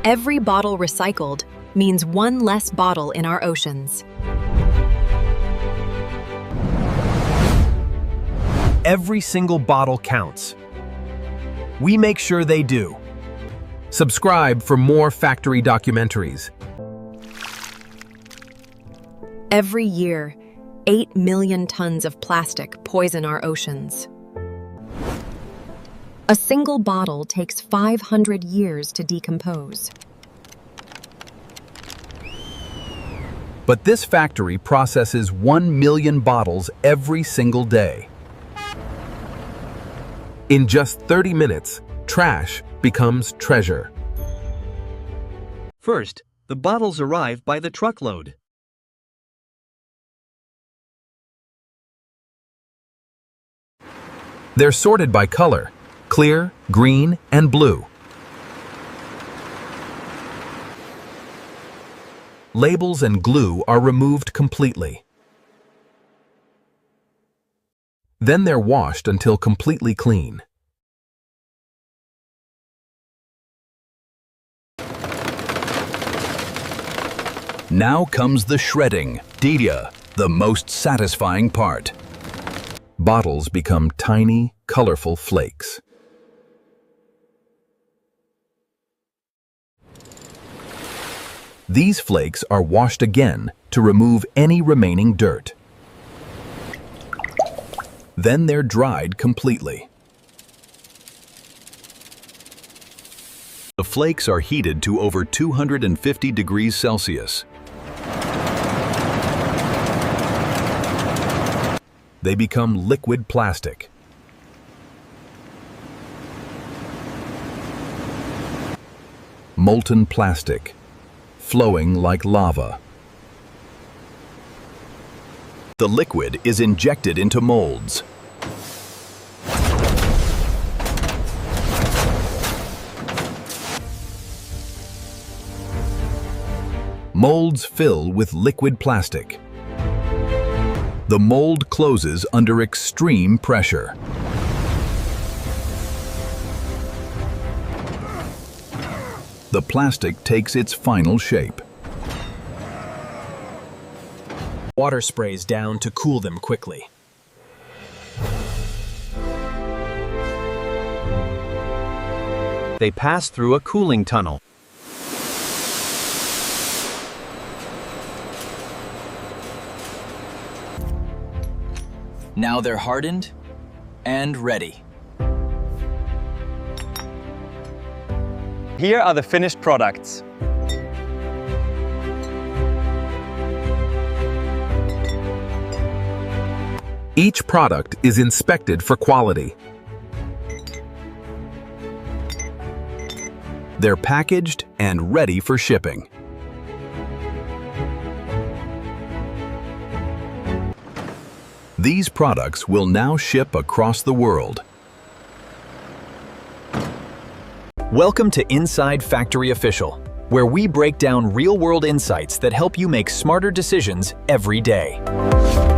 Every bottle recycled means one less bottle in our oceans. Every single bottle counts. We make sure they do. Subscribe for more factory documentaries. Every year, 8 million tons of plastic poison our oceans. A single bottle takes 500 years to decompose. But this factory processes 1 million bottles every single day. In just 30 minutes, trash becomes treasure. First, the bottles arrive by the truckload. They're sorted by color: clear, green, and blue. Labels and glue are removed completely. Then they're washed until completely clean. Now comes the shredding, the most satisfying part. Bottles become tiny, colorful flakes. These flakes are washed again to remove any remaining dirt. Then they're dried completely. The flakes are heated to over 250 degrees Celsius. They become liquid plastic. Molten plastic, flowing like lava. The liquid is injected into molds. Molds fill with liquid plastic. The mold closes under extreme pressure. The plastic takes its final shape. Water sprays down to cool them quickly. They pass through a cooling tunnel. Now they're hardened and ready. Here are the finished products. Each product is inspected for quality. They're packaged and ready for shipping. These products will now ship across the world. Welcome to Inside Factory Official, where we break down real-world insights that help you make smarter decisions every day.